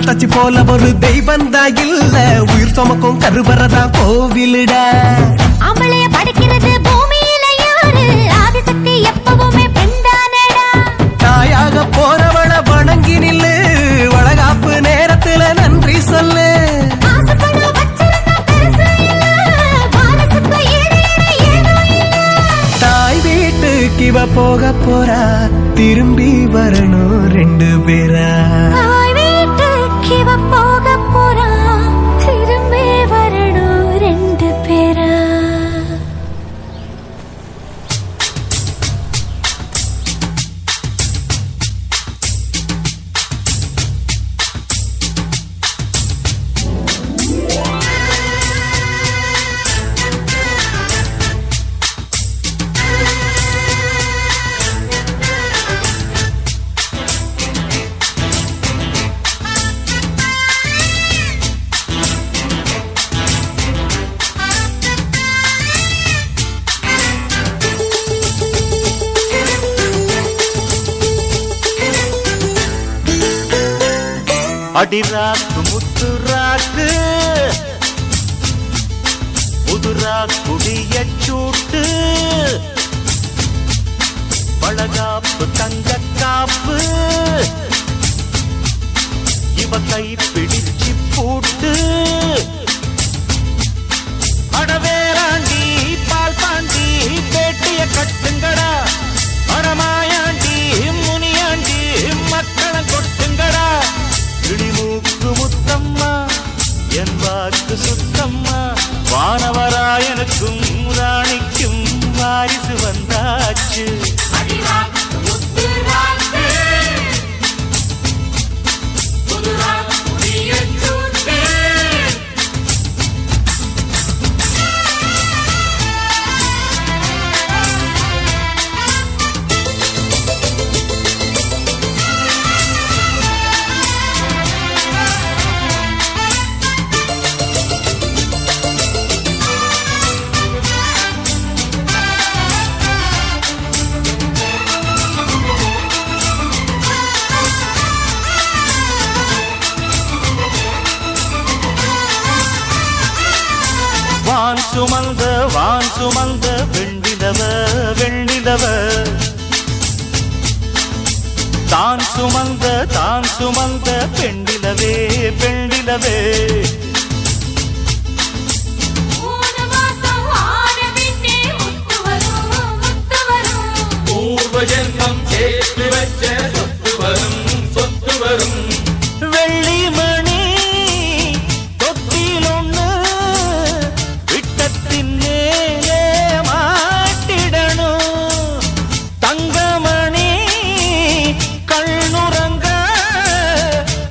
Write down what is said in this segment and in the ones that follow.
தச்சி போல ஒரு தெய்வந்தா இல்ல, உயிர் சுமக்கும் கருவறதா கோவிலிட. அமளைய படைக்கிறது பூமியில யாரு, ஆதிசக்தி எப்பவுமே பெண்தானடா. தாயாக போறவள வணங்கி நில்லு, வளகாப்பு நேரத்துல நன்றி சொல்லு. தாய் வீட்டுக்கு இவ போக போறா, திரும்பி வரணும் 2 பேரா. இவ போக போறா, திரும்பி வரணும் 2 பேரா. அடிராக்கு முத்துராக்கு புதுரா குடிய சூட்டு, பழகாப்பு தங்க காப்பு, இவ கை பிடிச்சு பூட்டு. அடவேராண்டி பால் பாண்டி பேட்டிய கட்டுங்கடா, அடமாயாண்டி முனியாண்டி மக்களை கொட்டுங்கடா. இடிமூக்கு முத்தம்மா என் வாக்கு சுத்தம்மா, வானவராயனுக்கும் ராணிக்கும் வாரிசு வந்தாச்சு. வான் சுமந்த வெண்ணிலவ வெண்ணிலவ தான் சுமந்த பெண்ணிலவே பெண்ணிலவே மூணு மாசம் ஆன பின்னே முத்து வரும் பூர்வ ஜென்மம் சேர்த்து வச்ச சொத்து வரும் வெள்ளிமணி தொட்டில் ஒண்ணு விட்டத்தின் மேலே மாட்டிடணும் தங்கமணி கண்ணுறங்க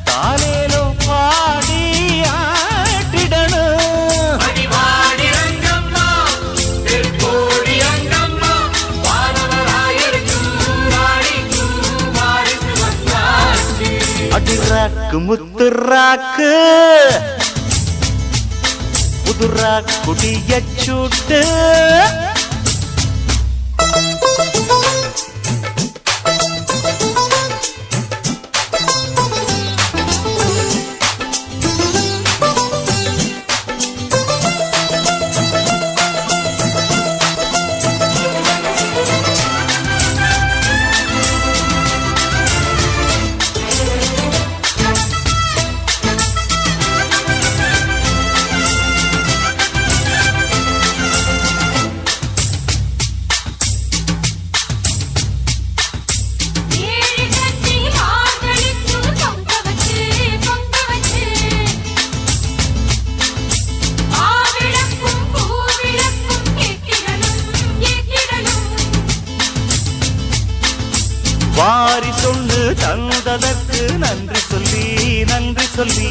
தாலேலோ பாடி ஆட்டிடணும் அடிவாடி ரங்கம்மா திருக்கோடி ரங்கம்மா வானவராயிருக்கும் வாடிக்கும் வாரிசு வந்தாச்சு அடிராக்கு முத்துராக்கு புதுரா குடிய சூட்டு ஏழு கட்டி மார்கழிக்கு பொங்க வச்சு ஆவிளக்கும் பூவிளக்கும் ஏற்றிடணும் வாரி சொல்லு தந்ததற்கு நன்றி சொல்லி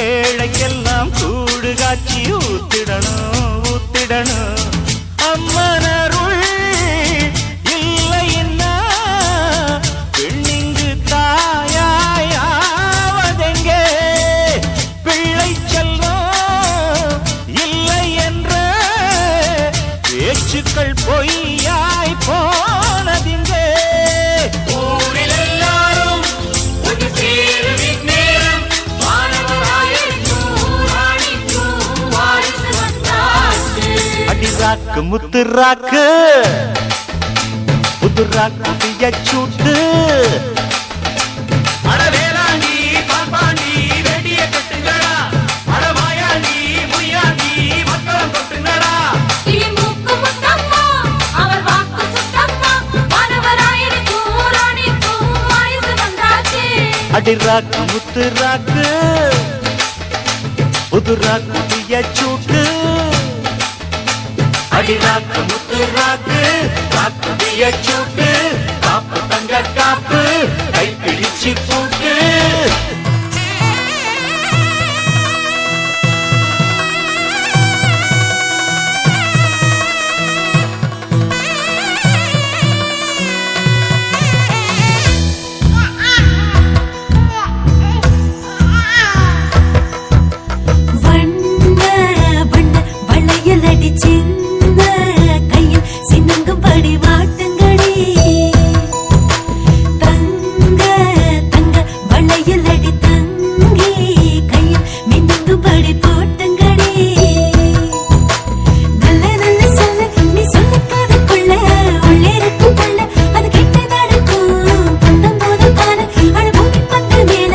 ஏழைக்கெல்லாம் கூடு காட்சி ஊத்திடணும் அம்மனருள் இல்லைன்னா பெண்ணிங்கு தாயாவதெங்கே பிள்ளை செல்வம் இல்லை என்ற பேச்சுக்கள் பொய்யாய் போனதிங்கே ஊரில் எல்லாரும் ஒரு சேருவின் நேரம் வானவராயிருக்கும் வாடிக்கும் வாரிசு வந்தாச்சு அடிராக்கு முத்துராக்கு புதுராக்கு பியச்சூட்டு அடவேலாண்டி பாப்பாண்டி வெடிய கட்டுங்கடா அடமாயாண்டி முய்யாண்டி மக்களம் கொட்டுங்கடா கிளிமூக்கு முத்தம்மா அவர் வாக்கு சுத்தம்மா வானவராயிருக்கும் ராணிக்கும் வாரிசு வந்தாச்சு அடிராக்கு முத்துராக்கு புதுராக்கு பியச்சூட்டு அடிராக்கு முத்துராக்கு ராக்கு பியச்சூட்டு காப்பு தங்க காப்பு கை பிடிச்சு பூட்டு வண்ண வளையல் அடிச்சிந்த கையில் சின்னங்கும்படி வாட்டுங்கடி தங்க வளையல் அடி தங்கி கையில் மின்னுங்கும்படி போட்டுங்கடி நல்ல சொல்ல நீ சொல்லிக்காதுக்குள்ள உள்ளே இருக்கும் கொள்ள அது கிட்ட நடக்கும் பந்தம் போது பாரு அழுபூமி பந்து மேல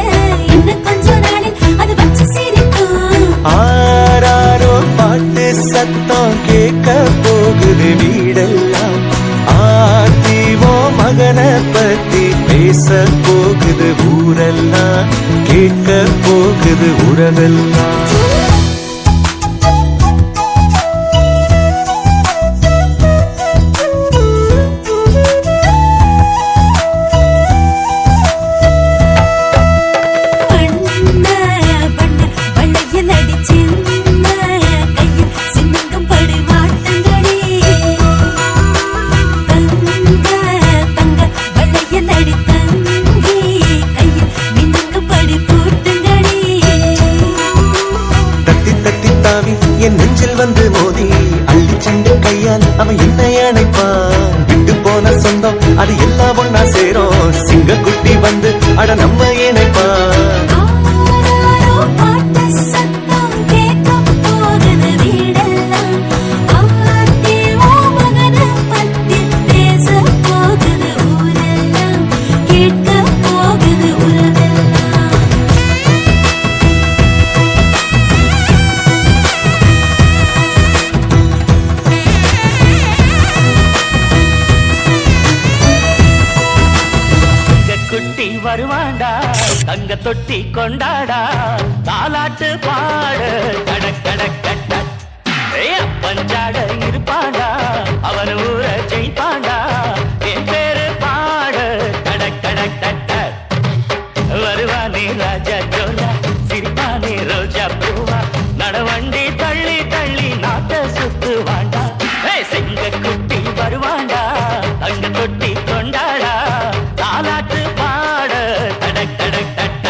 இன்னும் கொஞ்ச நாளில் அது வச்சு சிரிக்கும் ஆராரோ பாட்டு சத்தம் கேட்க போகுது வீடெல்லாம் ஆத்திவோ மகனை பத்தி பேச போகுது ஊரெல்லாம் கேட்க போகுது உறவெல்லாம் வளையல் அடிச்சிந்த கையில் சின்னங்கும்படி வாட்டுங்கடி தங்க வளையல் அடி தங்கி கையில் மின்னுங்கும்படி போட்டுங்கடி தட்டி தட்டி தாவி என் நெஞ்சில் வந்து மோதி அள்ளி சென்று கையால் அவன் என்னை அணைப்பான் விட்டு போன சொந்தம் அது எல்லாம் ஒன்னா சேரும் சிங்கக்குட்டி வந்து அட நம்ம இணைப்பான் ஆராரோ பாட்டு சத்தம் கேட்க போகுது வீடெல்லாம் தங்க தொட்டி கொண்டாடா தாலாட்டு பாடு கடக் கடக் கட்ட பஞ்சாட இருப்பாண்டா அவன் ஊர ஜெயிப்பாண்டா என் பேரு பாடு கடக் கடக் தட்ட வருவானே ராஜா ஜோலா சிரிப்பானே ரோஜா பூவா நடவண்டி தள்ளி தள்ளி நாட்ட சுத்து வாண்டா செங்க குட்டி வருவாண்டா தங்க தொட்டி கொண்டாடா தாலாட்டு பாடு கடக் கடக் தட்ட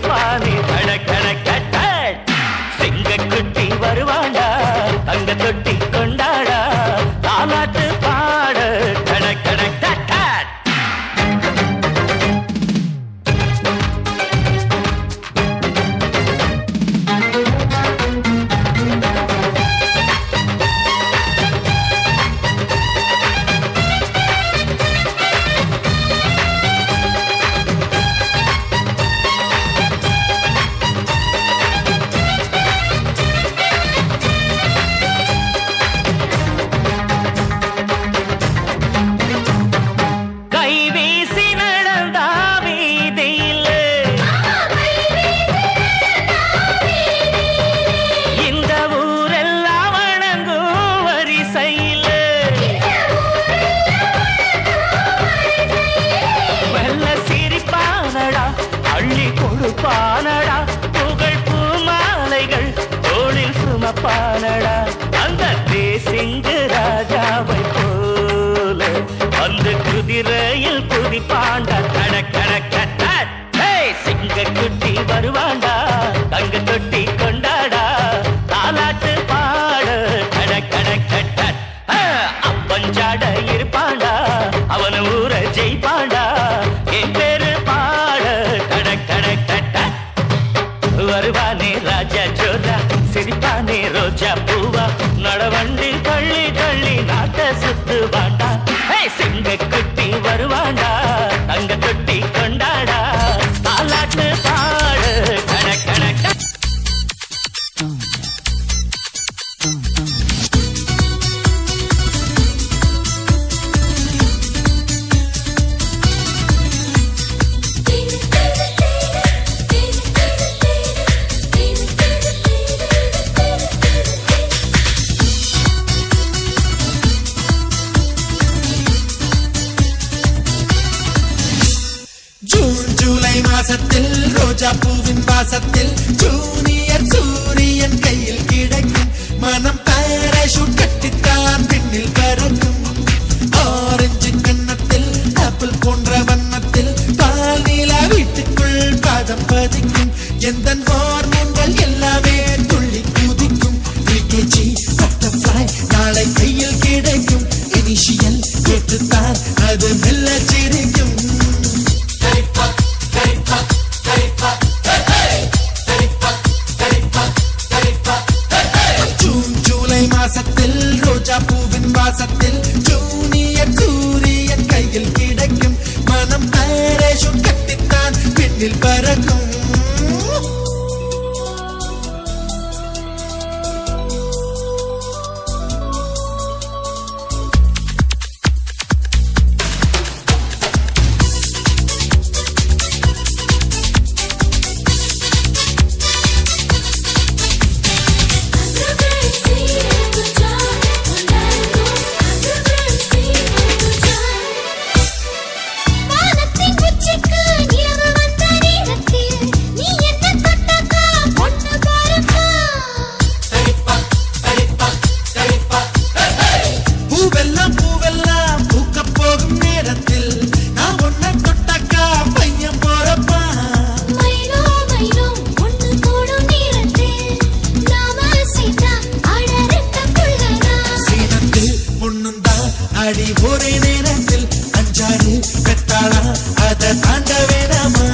பானி கடக் கடக் கட்ட சிங்க குட்டி வருவாண்டா தங்க தொட்டி கொண்டாடா தாலாட்டு பாடு கடக் கடக் கட்ட பானடா புகழ் பூமாலைகள் தோளில் சுமப்பானடா அந்த தேசிங்கு ராஜாவை போல அந்த குதிரையில் குதிப்பாண்டா கடக் கடக் கட்ட சிங்க குட்டி வருவாண்டா தங்க தொட்டி கொண்டாடா தாலாட்டு பாடு கடக் கடக் கட்ட அப்பஞ்சாட இருப்பாண்டா அவன் ஊர ஜெயிப்பாண்டா என் பேரு பாடு கடக் கடக் கட்ட வருவானே ராஜா ஜோலா சிரிப்பானே ரோஜா பூவா நடவண்டி தள்ளி தள்ளி நாட்ட சுத்து வாண்டா சிங்க குட்டி வருவாண்டா தங்க தொட்டி கொண்டாடா தாலாட்டு பாடு கடக் கடக் மாசத்தில் ரோஜா பூவின் வாசத்தில் ஜூனியர் சூரியன் கையில் கிடைக்கும் மனம் பாராசூட் கட்டித்தான் பின்னில் பறக்கும் ஆரஞ்சு கன்னத்தில் ஆப்பிள் போன்ற வண்ணத்தில் பால் நீலா வீட்டுக்குள் பாதம் பதிக்கும் எந்த ஹார்மோன்கள் எல்லாமே துள்ளி குதிக்கும் LKG பட்டர்ஃப்ளை நாளை கையில் கிடைக்கும் இனிஷியல் கேட்டுத்தான் அது மெல்ல சிரிக்கும் மாசத்தில் ரோஜா பூவின் வாசத்தில் ஜூனியர் சூரியன் கையில் கிடைக்கும் மனம் பாராசூட் கட்டித்தான் பின்னில் பறக்கும் I'm அடி ஒரே நேரத்தில் அஞ்சாறு பெத்தாளா அதை தாண்ட வேணாமா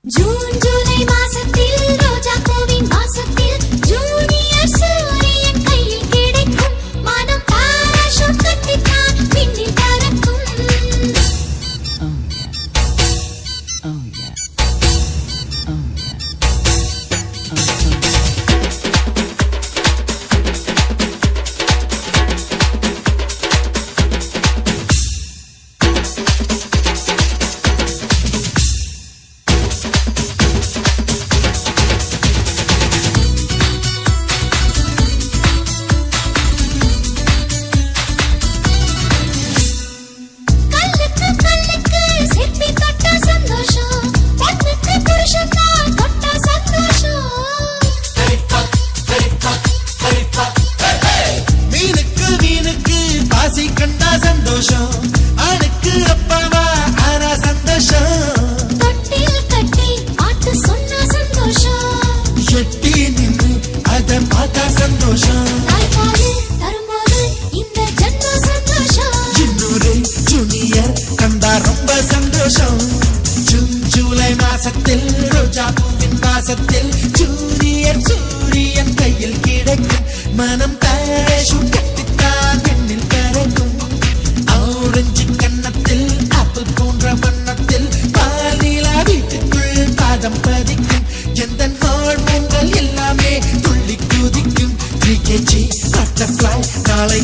ஜூன் ஜூலை மாசத்தில் ரோஜா பூவின் வாசத்தில் ஜூனியர் சூரியன் கையில் கிடைக்கும் மனம் பாராசூட் கட்டித்தான் விண்ணில் பறக்கும் கல்லுக்கு கல்லுக்கு சிற்பி தொட்டா சந்தோஷம் பொண்ணுக்கு புருஷன் தான் தொட்டா சந்தோஷம் மீனுக்கு மீனுக்கு பாசி கண்டா சந்தோஷம் ஆணுக்கு அப்பாவா ஆனா சந்தோஷம் தொட்டில் கட்டி பாட்டு சொன்னா சந்தோஷம் எட்டி நின்று அதை பார்த்தா சந்தோஷம் தாய்ப்பால் தரும்போது இந்த ஜன்ம சந்தோஷம் இன்னொரு ஜூனியர் கண்டா ரொம்ப சந்தோஷம் ஜூன் ஜூலை மாசத்தில் ரோஜா பூவின் வாசத்தில் ஜூனியர் சூரியன் கையில் கிடைக்கும் மனம் பாராசூட் கட்டித்தான் விண்ணில் பறக்கும் ஆரஞ்சு கன்னத்தில் ஆப்பிள் போன்ற வண்ணத்தில் பாலிலா வீட்டுக்குள் பாதம் பதிக்கும் எந்த ஹார்மோன்கள் எல்லாமே துள்ளி குதிக்கும் 3kg பட்டர்ஃப்ளை நாளை